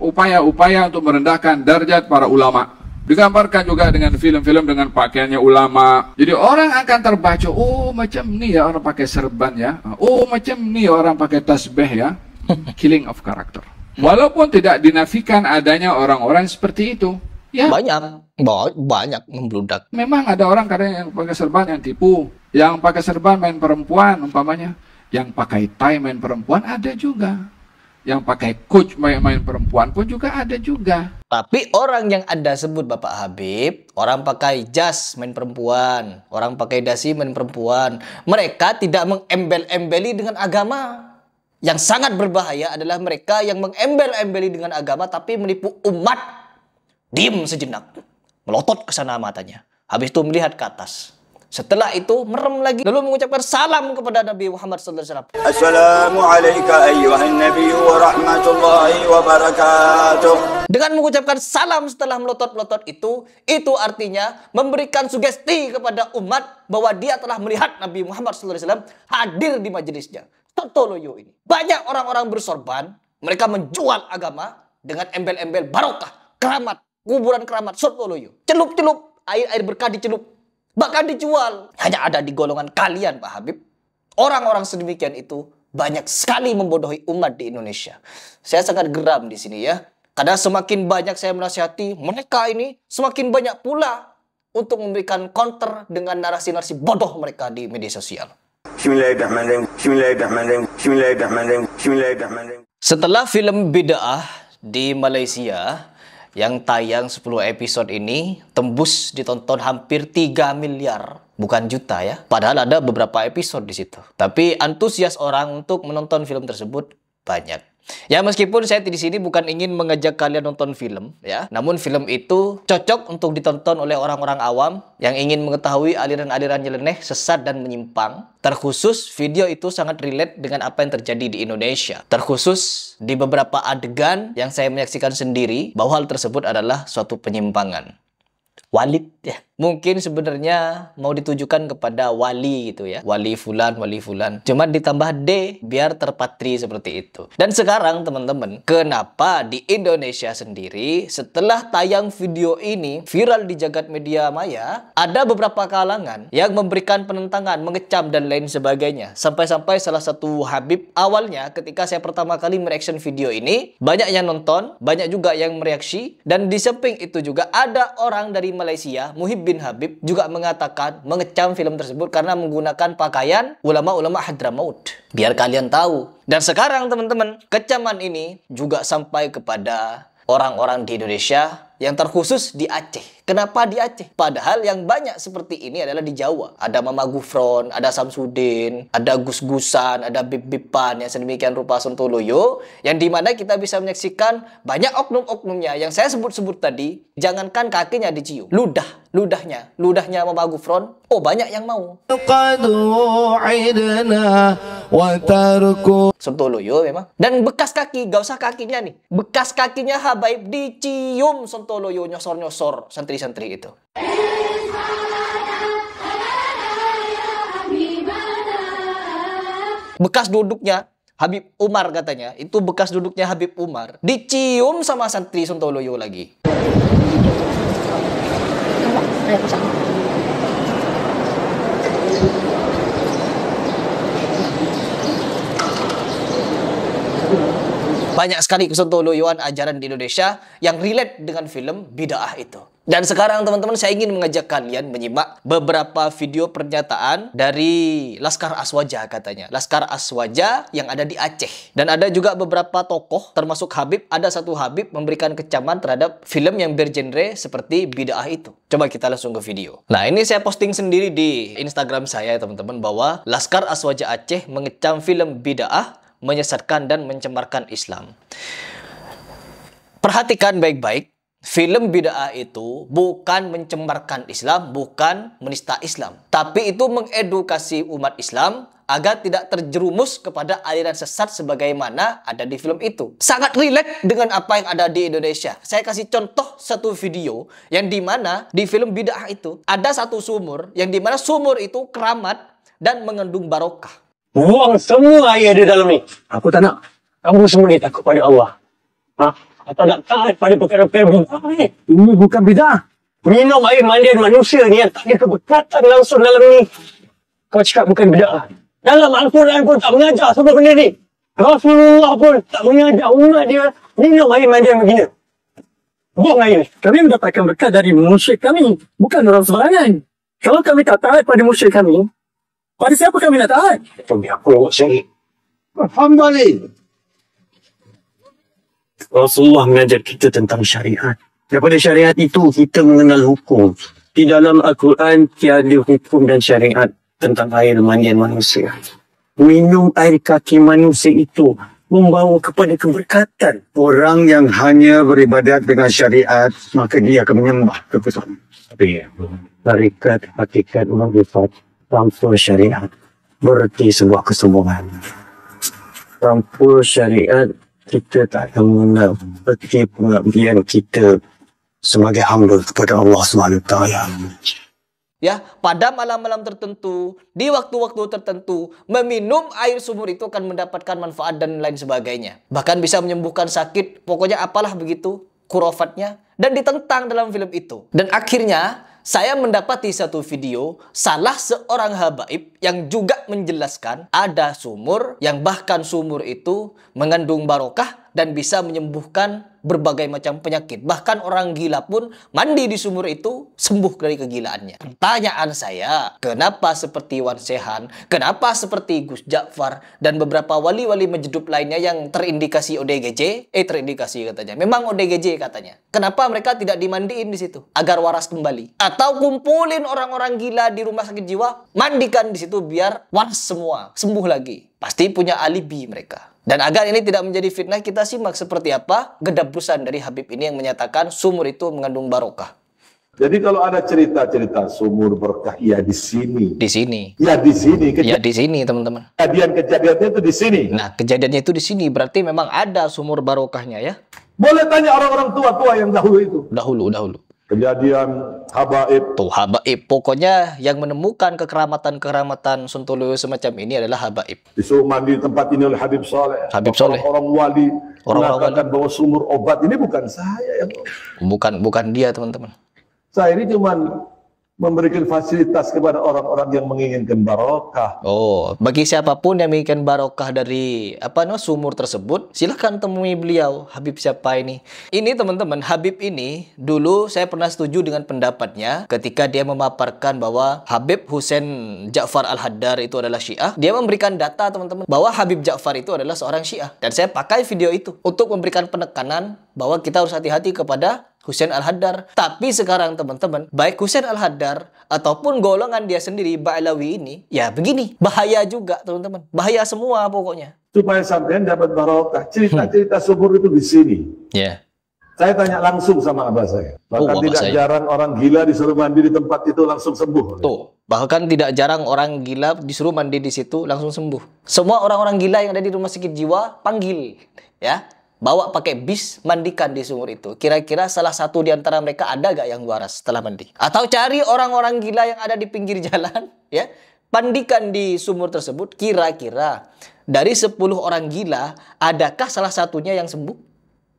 upaya-upaya untuk merendahkan derajat para ulama. Digambarkan juga dengan film-film dengan pakaiannya ulama. Jadi orang akan terbaca, oh macam ni ya orang pakai serban ya. Oh macam ni orang pakai tasbih ya. Killing of character. Walaupun tidak dinafikan adanya orang-orang seperti itu. Ya. Banyak membludak. Memang ada orang kadang yang pakai serban yang tipu. Yang pakai serban main perempuan umpamanya. Yang pakai tie main perempuan ada juga. Yang pakai coach main perempuan pun juga ada juga. Tapi orang yang Anda sebut Bapak Habib, orang pakai jas main perempuan, orang pakai dasi main perempuan, mereka tidak mengembel-embeli dengan agama. Yang sangat berbahaya adalah mereka yang mengembel-embeli dengan agama tapi menipu umat. Diam sejenak, melotot ke sana matanya, habis itu melihat ke atas. Setelah itu merem lagi, lalu mengucapkan salam kepada Nabi Muhammad SAW. Assalamualaikum ayyuhan nabi wa rahmatullahi wa barakatuh. Dengan mengucapkan salam setelah melotot-melotot itu artinya memberikan sugesti kepada umat bahwa dia telah melihat Nabi Muhammad SAW hadir di majelisnya. Sontoloyo ini. Banyak orang-orang bersorban, mereka menjual agama dengan embel-embel barokah, keramat, kuburan keramat, Sontoloyo. Celup-celup, air berkah dicelup. Bahkan dijual. Hanya ada di golongan kalian, Pak Habib. Orang-orang sedemikian itu banyak sekali membodohi umat di Indonesia. Saya sangat geram di sini ya. Karena semakin banyak saya menasihati, mereka ini semakin banyak pula untuk memberikan counter dengan narasi-narasi bodoh mereka di media sosial. Bismillahirrahmanirrahim. Bismillahirrahmanirrahim. Bismillahirrahmanirrahim. Bismillahirrahmanirrahim. Setelah film Bid'ah di Malaysia yang tayang 10 episode ini tembus ditonton hampir 3 miliar, bukan juta ya. Padahal ada beberapa episode di situ. Tapi antusias orang untuk menonton film tersebut banyak. Ya meskipun saya di sini bukan ingin mengajak kalian nonton film ya, namun film itu cocok untuk ditonton oleh orang-orang awam yang ingin mengetahui aliran-aliran nyeleneh, sesat dan menyimpang. Terkhusus video itu sangat relate dengan apa yang terjadi di Indonesia. Terkhusus di beberapa adegan yang saya menyaksikan sendiri bahwa hal tersebut adalah suatu penyimpangan. Walid ya. Mungkin sebenarnya mau ditujukan kepada wali gitu ya. Wali fulan, wali fulan. Cuma ditambah D biar terpatri seperti itu. Dan sekarang teman-teman, kenapa di Indonesia sendiri setelah tayang video ini viral di jagat media maya, ada beberapa kalangan yang memberikan penentangan, mengecam dan lain sebagainya. Sampai-sampai salah satu Habib awalnya ketika saya pertama kali mereaction video ini, banyak yang nonton, banyak juga yang mereaksi, dan di samping itu juga ada orang dari Malaysia, Muhib bin Habib, juga mengatakan mengecam film tersebut karena menggunakan pakaian ulama-ulama Hadramaut. Biar kalian tahu. Dan sekarang teman-teman, kecaman ini juga sampai kepada orang-orang di Indonesia yang terkhusus di Aceh. Kenapa di Aceh? Padahal yang banyak seperti ini adalah di Jawa. Ada Mama Gufron, ada Samsudin, ada Gus-Gusan, ada Bib-Bipan yang sedemikian rupa Sontoloyo, yang dimana kita bisa menyaksikan banyak oknum-oknumnya yang saya sebut-sebut tadi. Jangankan kakinya dicium, ludahnya Mama Gufron, oh banyak yang mau. Sontoloyo memang. Dan bekas kaki, gak usah kakinya nih, bekas kakinya Habaib dicium Sontoloyo, nyosor-nyosor santri-santri itu. Bekas duduknya Habib Umar katanya, itu bekas duduknya Habib Umar dicium sama santri Sontoloyo lagi. Banyak sekali kesontoloyoan ajaran di Indonesia yang relate dengan film Bid'ah itu. Dan sekarang teman-teman saya ingin mengajak kalian menyimak beberapa video pernyataan dari Laskar Aswaja katanya. Laskar Aswaja yang ada di Aceh. Dan ada juga beberapa tokoh termasuk Habib. Ada satu Habib memberikan kecaman terhadap film yang bergenre seperti Bid'ah itu. Coba kita langsung ke video. Nah ini saya posting sendiri di Instagram saya teman-teman bahwa Laskar Aswaja Aceh mengecam film Bid'ah, menyesatkan dan mencemarkan Islam. Perhatikan baik-baik, film Bid'ah itu bukan mencemarkan Islam, bukan menista Islam, tapi itu mengedukasi umat Islam agar tidak terjerumus kepada aliran sesat sebagaimana ada di film itu. Sangat relate dengan apa yang ada di Indonesia. Saya kasih contoh satu video yang dimana di film Bid'ah itu ada satu sumur yang dimana sumur itu keramat dan mengandung barokah. Buang semua air di dalam ni. Aku tak nak. Kamu sembunyi takut pada Allah. Ha? atau nak taat pada perkara-perkara bid'ah ni. Ini bukan bid'ah. Minum air mandian manusia ni yang tak ada keberkatan langsung dalam ni. Kau cakap bukan bid'ah. Dalam Al-Quran pun tak mengajar semua benda ni. Rasulullah pun tak mengajar umat dia minum air mandian begini. Buang air. Kami mendapatkan berkat dari musyrik kami. Bukan orang sembarangan. Kalau kami tak taat pada musyrik kami, pada siapa kami nak taat? Kami apa buat syirik? Alhamdulillah. Rasulullah mengajar kita tentang syariat. Daripada syariat itu, kita mengenal hukum. Di dalam Al-Quran, tiada hukum dan syariat tentang air mandian manusia. Minum air kaki manusia itu membawa kepada keberkatan. Orang yang hanya beribadat dengan syariat, maka dia akan menyembah kekuasaan. Tapi tarikat, hakikat, makrifat tanpa syariat berarti sebuah kesombongan. Tanpa syariat, kita tak akan mengenal erti pengabdian kita sebagai hamba kepada Allah SWT. Ya, pada malam-malam tertentu, di waktu-waktu tertentu, meminum air sumur itu akan mendapatkan manfaat dan lain sebagainya. Bahkan bisa menyembuhkan sakit, pokoknya apalah begitu kurofatnya, dan ditentang dalam film itu. Dan akhirnya, saya mendapati satu video salah seorang habaib yang juga menjelaskan ada sumur yang bahkan sumur itu mengandung barokah dan bisa menyembuhkan berbagai macam penyakit. Bahkan orang gila pun mandi di sumur itu sembuh dari kegilaannya. Pertanyaan saya, kenapa seperti Wan Sehan, kenapa seperti Gus Ja'far dan beberapa wali-wali menjeduk lainnya yang terindikasi ODGJ, terindikasi katanya, memang ODGJ katanya. Kenapa mereka tidak dimandiin di situ agar waras kembali? Atau kumpulin orang-orang gila di rumah sakit jiwa, mandikan di situ biar waras semua, sembuh lagi. Pasti punya alibi mereka. Dan agar ini tidak menjadi fitnah, kita simak seperti apa gedabusan dari Habib ini yang menyatakan sumur itu mengandung barokah. Jadi kalau ada cerita-cerita sumur berkah, ya di sini. Di sini. Ya di sini. Ya di sini, teman-teman. Kejadian-kejadiannya itu di sini. Nah, kejadiannya itu di sini. Berarti memang ada sumur barokahnya ya. Boleh tanya orang-orang tua-tua yang dahulu itu. Dahulu. Kejadian habaib. Tuh, habaib. Pokoknya yang menemukan kekeramatan-kekeramatan Sontoloyo semacam ini adalah habaib. Disuruh mandi di tempat ini oleh Habib Soleh. Habib Soleh. Orang wali. Orang-orang mengatakan bahwa sumur obat ini bukan saya yang... Bukan dia, teman-teman. Saya ini cuma memberikan fasilitas kepada orang-orang yang menginginkan barokah. Oh, bagi siapapun yang menginginkan barokah dari sumur tersebut, silahkan temui beliau. Habib siapa ini? Ini teman-teman, Habib ini dulu saya pernah setuju dengan pendapatnya ketika dia memaparkan bahwa Habib Husain Ja'far Al-Haddar itu adalah Syiah. Dia memberikan data teman-teman bahwa Habib Ja'far itu adalah seorang Syiah. Dan saya pakai video itu untuk memberikan penekanan bahwa kita harus hati-hati kepada Husain Al-Haddar. Tapi sekarang teman-teman, baik Husain Al-Haddar ataupun golongan dia sendiri, Ba'alawi ini, ya begini, bahaya juga teman-teman. Bahaya semua pokoknya. Supaya sampean dapat barokah. Cerita-cerita sumur itu di sini. Ya. Yeah. Saya tanya langsung sama abah saya. Bahkan tidak jarang orang gila disuruh mandi di tempat itu langsung sembuh. Tuh, bahkan tidak jarang orang gila disuruh mandi di situ langsung sembuh. Semua orang-orang gila yang ada di rumah sakit jiwa, panggil. Ya. Bawa pakai bis, mandikan di sumur itu. Kira-kira salah satu di antara mereka ada gak yang waras setelah mandi? Atau cari orang-orang gila yang ada di pinggir jalan, ya, mandikan di sumur tersebut. Kira-kira dari 10 orang gila, adakah salah satunya yang sembuh?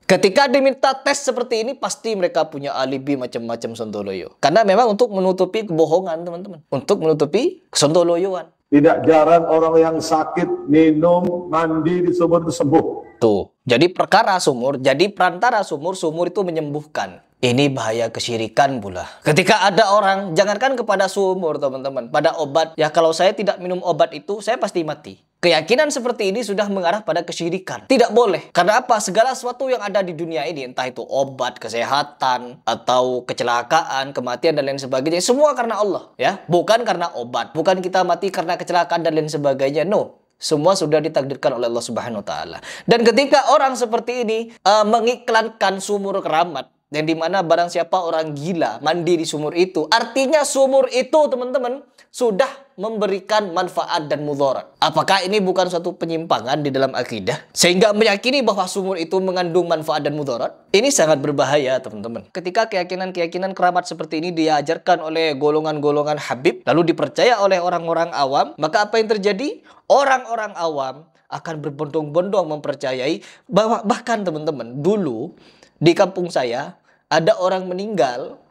Ketika diminta tes seperti ini, pasti mereka punya alibi macam-macam Sontoloyo. Karena memang untuk menutupi kebohongan, teman-teman. Untuk menutupi kesontoloyoan. Tidak jarang orang yang sakit, minum, mandi di sumur itu sembuh. Tuh, jadi perkara sumur, jadi perantara sumur itu menyembuhkan. Ini bahaya kesyirikan pula. Ketika ada orang, jangankan kepada sumur teman-teman, pada obat. Ya kalau saya tidak minum obat itu, saya pasti mati. Keyakinan seperti ini sudah mengarah pada kesyirikan. Tidak boleh. Karena apa? Segala sesuatu yang ada di dunia ini, entah itu obat, kesehatan, atau kecelakaan, kematian, dan lain sebagainya. Semua karena Allah. Ya, bukan karena obat. Bukan kita mati karena kecelakaan dan lain sebagainya. No. Semua sudah ditakdirkan oleh Allah Subhanahu wa taala. Dan ketika orang seperti ini mengiklankan sumur keramat, yang dimana barang siapa orang gila mandi di sumur itu, artinya sumur itu teman-teman sudah memberikan manfaat dan mudarat. Apakah ini bukan suatu penyimpangan di dalam akidah? Sehingga meyakini bahwa sumur itu mengandung manfaat dan mudarat? Ini sangat berbahaya teman-teman. Ketika keyakinan-keyakinan keramat seperti ini diajarkan oleh golongan-golongan Habib, lalu dipercaya oleh orang-orang awam, maka apa yang terjadi? Orang-orang awam akan berbondong-bondong mempercayai bahwa bahkan teman-teman dulu Di kampung saya ada orang meninggal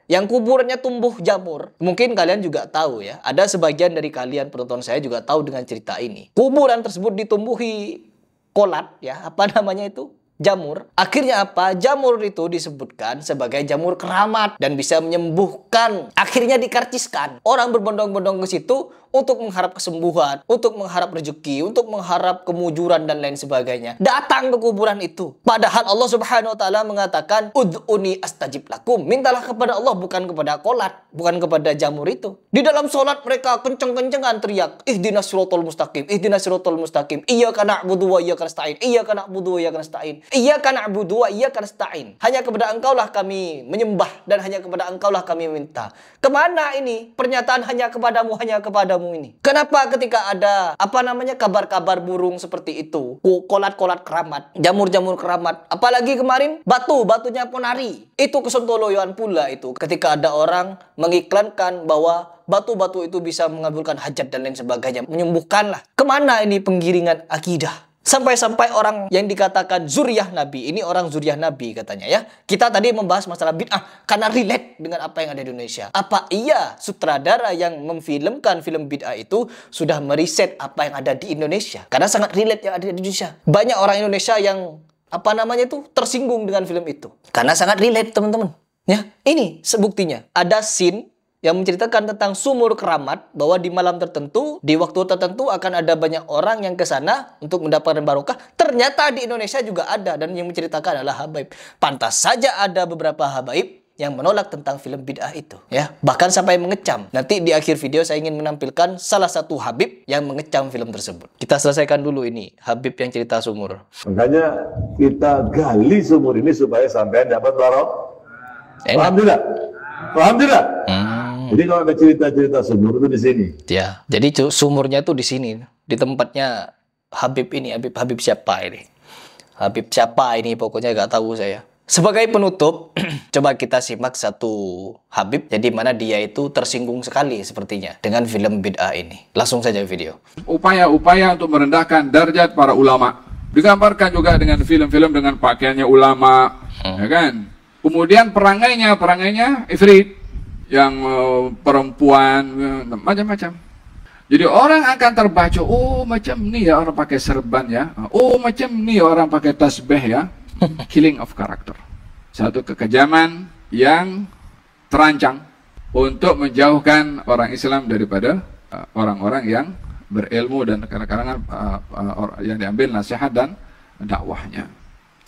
yang kuburannya tumbuh jamur. Mungkin kalian juga tahu ya. Ada sebagian dari kalian penonton saya juga tahu dengan cerita ini. Kuburan tersebut ditumbuhi kolat ya. Apa namanya itu? Jamur. Akhirnya apa? Jamur itu disebutkan sebagai jamur keramat dan bisa menyembuhkan. Akhirnya dikarciskan. Orang berbondong-bondong ke situ untuk mengharap kesembuhan, untuk mengharap rezeki, untuk mengharap kemujuran dan lain sebagainya. Datang ke kuburan itu. Padahal Allah Subhanahu wa taala mengatakan, "Ud'uni astajib lakum." Mintalah kepada Allah, bukan kepada kolat, bukan kepada jamur itu. Di dalam sholat mereka kenceng-kencengan teriak, "Ihdinas siratal mustaqim, ihdinas siratal mustaqim. Iyyaka na'budu wa iyyaka nasta'in. Iyyaka na'budu wa iyyaka nasta'in. Iyyaka na'budu wa iyyaka nasta'in." Hanya kepada Engkaulah kami menyembah dan hanya kepada Engkaulah kami minta. Kemana ini? Pernyataan hanya kepadamu ini. Kenapa ketika ada kabar-kabar burung seperti itu, kolat-kolat keramat, jamur-jamur keramat, apalagi kemarin batunya ponari, itu kesontoloyoan pula itu ketika ada orang mengiklankan bahwa batu-batu itu bisa mengabulkan hajat dan lain sebagainya, menyembuhkan lah. Kemana ini penggiringan akidah? Sampai-sampai orang yang dikatakan zuriyah Nabi, ini orang zuriyah Nabi katanya ya. Kita tadi membahas masalah bid'ah karena relate dengan apa yang ada di Indonesia. Apa iya sutradara yang memfilmkan film bid'ah itu sudah meriset apa yang ada di Indonesia? Karena sangat relate yang ada di Indonesia. Banyak orang Indonesia yang tersinggung dengan film itu. Karena sangat relate teman-teman. Ya, ini sebuktinya. Ada scene yang menceritakan tentang sumur keramat, bahwa di malam tertentu, di waktu tertentu akan ada banyak orang yang ke sana untuk mendapatkan barokah. Ternyata di Indonesia juga ada, dan yang menceritakan adalah habaib. Pantas saja ada beberapa habaib yang menolak tentang film bid'ah itu, ya. Bahkan sampai mengecam. Nanti di akhir video saya ingin menampilkan salah satu habib yang mengecam film tersebut. Kita selesaikan dulu ini, habib yang cerita sumur. Makanya kita gali sumur ini supaya sampai dapat barokah. Paham tidak? Paham tidak? Jadi kalau ada cerita-cerita sumur itu di sini. Ya, jadi sumurnya itu di sini, di tempatnya Habib ini. Habib siapa ini? Habib siapa ini? Pokoknya nggak tahu saya. Sebagai penutup, coba kita simak satu Habib, jadi mana dia itu tersinggung sekali sepertinya dengan film bid'ah ini. Langsung saja video. Upaya-upaya untuk merendahkan derajat para ulama. Digambarkan juga dengan film-film dengan pakaiannya ulama, ya kan? Kemudian perangainya ifrit, yang perempuan, macam-macam. Jadi orang akan terbaca, oh macam ni ya orang pakai serban ya, oh macam ni orang pakai tasbih ya. Killing of character. Satu kekejaman yang terancang untuk menjauhkan orang Islam daripada orang-orang yang berilmu dan kadang-kadang yang diambil nasihat dan dakwahnya.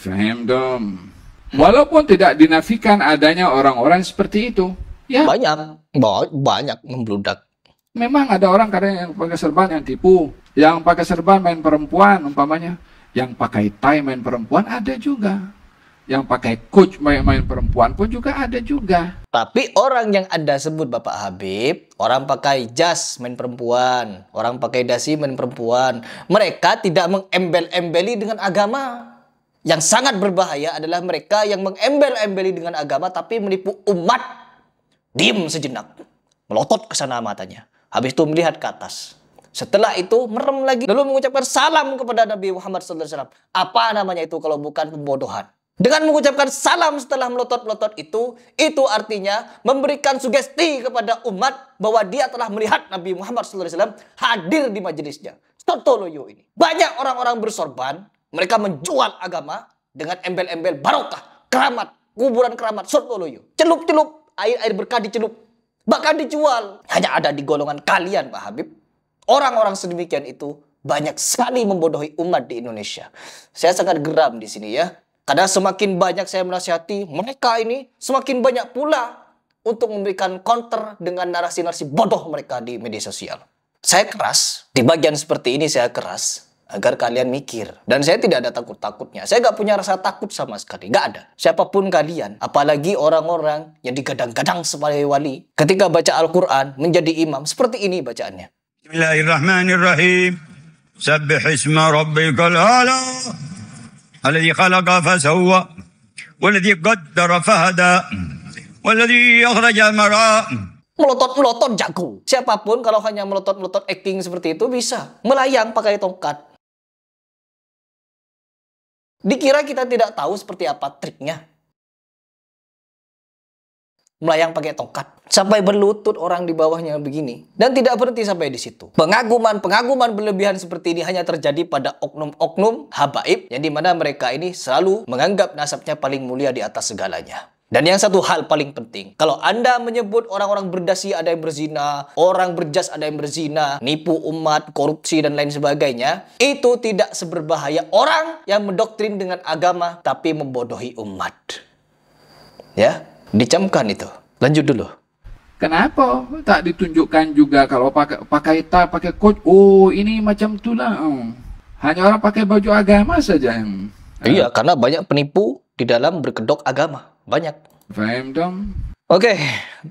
Faham dong? Walaupun tidak dinafikan adanya orang-orang seperti itu. Ya. Banyak membludak. Memang ada orang kadang yang pakai serban yang tipu, yang pakai serban main perempuan umpamanya, yang pakai tie main perempuan ada juga, yang pakai coach main perempuan pun juga ada juga. Tapi orang yang Anda sebut Bapak Habib, orang pakai jas main perempuan, orang pakai dasi main perempuan, mereka tidak mengembel-embeli dengan agama. Yang sangat berbahaya adalah mereka yang mengembel-embeli dengan agama tapi menipu umat. Diam sejenak, melotot ke sana matanya. Habis itu melihat ke atas. Setelah itu merem lagi, lalu mengucapkan salam kepada Nabi Muhammad SAW. Apa namanya itu kalau bukan pembodohan? Dengan mengucapkan salam setelah melotot-melotot itu artinya memberikan sugesti kepada umat bahwa dia telah melihat Nabi Muhammad SAW hadir di majelisnya. Sontoloyo ini. Banyak orang-orang bersorban, mereka menjual agama dengan embel-embel barokah, keramat, kuburan keramat, sontoloyo. Celup-celup. Air berkah dicelup, bahkan dijual. Hanya ada di golongan kalian, Pak Habib. Orang-orang sedemikian itu banyak sekali membodohi umat di Indonesia. Saya sangat geram di sini ya. Karena semakin banyak saya menasihati, mereka ini semakin banyak pula untuk memberikan counter dengan narasi-narasi bodoh mereka di media sosial. Saya keras, di bagian seperti ini saya keras, agar kalian mikir. Dan saya tidak ada takut-takutnya. Saya gak punya rasa takut sama sekali. Gak ada. Siapapun kalian, apalagi orang-orang yang digadang-gadang sebagai wali, ketika baca Al-Quran, menjadi imam, seperti ini bacaannya. Bismillahirrahmanirrahim. Sabbih isma rabbikal a'la. Alladhi khalaqa fasawwa. Walladhi qaddara fahada. Walladhi akhraja mar'a. Melotot-melotot jago. Siapapun kalau hanya melotot-melotot acting seperti itu bisa melayang pakai tongkat. Dikira kita tidak tahu seperti apa triknya. Melayang pakai tongkat. Sampai berlutut orang di bawahnya begini. Dan tidak berhenti sampai di situ. Pengaguman berlebihan seperti ini hanya terjadi pada oknum-oknum habaib. Yang dimana mereka ini selalu menganggap nasabnya paling mulia di atas segalanya. Dan yang satu hal paling penting, kalau Anda menyebut orang-orang berdasi ada yang berzina, orang berjas ada yang berzina, nipu umat, korupsi dan lain sebagainya, itu tidak seberbahaya orang yang mendoktrin dengan agama tapi membodohi umat. Ya, dicamkan itu. Lanjut dulu. Kenapa tak ditunjukkan juga kalau pakai tas, pakai coat? Oh, ini macam itulah. Hanya orang pakai baju agama saja yang. Iya, karena banyak penipu di dalam berkedok agama. Banyak. Faham dong? Oke,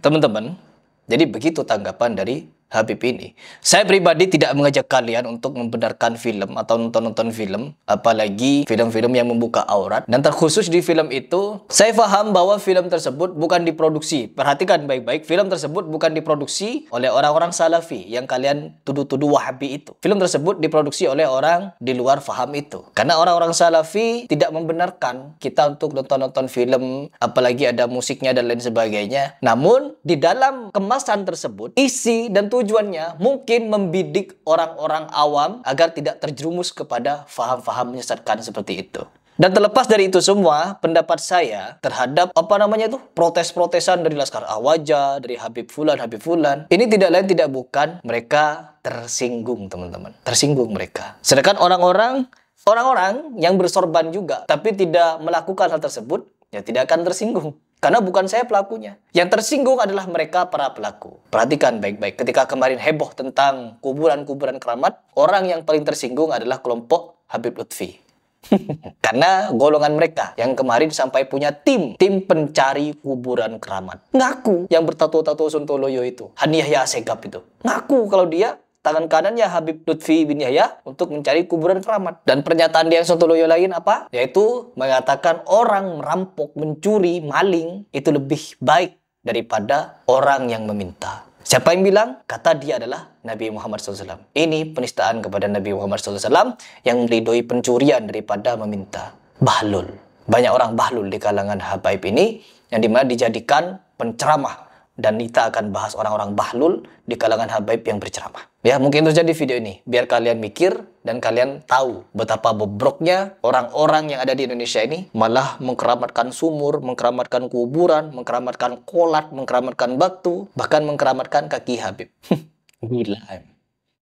teman-teman. Jadi begitu tanggapan dari Habib ini. Saya pribadi tidak mengajak kalian untuk membenarkan film atau nonton-nonton film, apalagi film-film yang membuka aurat. Dan terkhusus di film itu, saya paham bahwa film tersebut bukan diproduksi. Perhatikan baik-baik, film tersebut bukan diproduksi oleh orang-orang Salafi yang kalian tuduh-tuduh Wahabi itu. Film tersebut diproduksi oleh orang di luar faham itu. Karena orang-orang Salafi tidak membenarkan kita untuk nonton-nonton film, apalagi ada musiknya dan lain sebagainya. Namun, di dalam kemasan tersebut, isi dan tujuannya mungkin membidik orang-orang awam agar tidak terjerumus kepada faham-faham menyesatkan seperti itu. Dan terlepas dari itu semua, pendapat saya terhadap protes-protesan dari Laskar Al-Waja, dari Habib Fulan, ini tidak lain tidak bukan mereka tersinggung, teman-teman. Tersinggung mereka. Sedangkan orang-orang yang bersorban juga tapi tidak melakukan hal tersebut, ya tidak akan tersinggung. Karena bukan saya pelakunya. Yang tersinggung adalah mereka para pelaku. Perhatikan baik-baik. Ketika kemarin heboh tentang kuburan-kuburan keramat, orang yang paling tersinggung adalah kelompok Habib Lutfi. Karena golongan mereka yang kemarin sampai punya tim pencari kuburan keramat. Ngaku yang bertato-tato Sontoloyo itu, Hani Yahya Segap itu. Ngaku kalau dia tangan kanannya Habib Lutfi bin Yahya untuk mencari kuburan keramat. Dan pernyataan dia yang Sontoloyo lain apa? Yaitu mengatakan orang merampok, mencuri, maling itu lebih baik daripada orang yang meminta. Siapa yang bilang? Kata dia adalah Nabi Muhammad SAW. Ini penistaan kepada Nabi Muhammad SAW yang meridhoi pencurian daripada meminta. Bahlul. Banyak orang bahlul di kalangan habaib ini yang dimana dijadikan penceramah. Dan kita akan bahas orang-orang bahlul di kalangan habaib yang berceramah. Ya, mungkin itu jadi video ini. Biar kalian mikir dan kalian tahu betapa bobroknya orang-orang yang ada di Indonesia ini. Malah mengkeramatkan sumur, mengkeramatkan kuburan, mengkeramatkan kolat, mengkeramatkan batu, bahkan mengkeramatkan kaki Habib. Gila.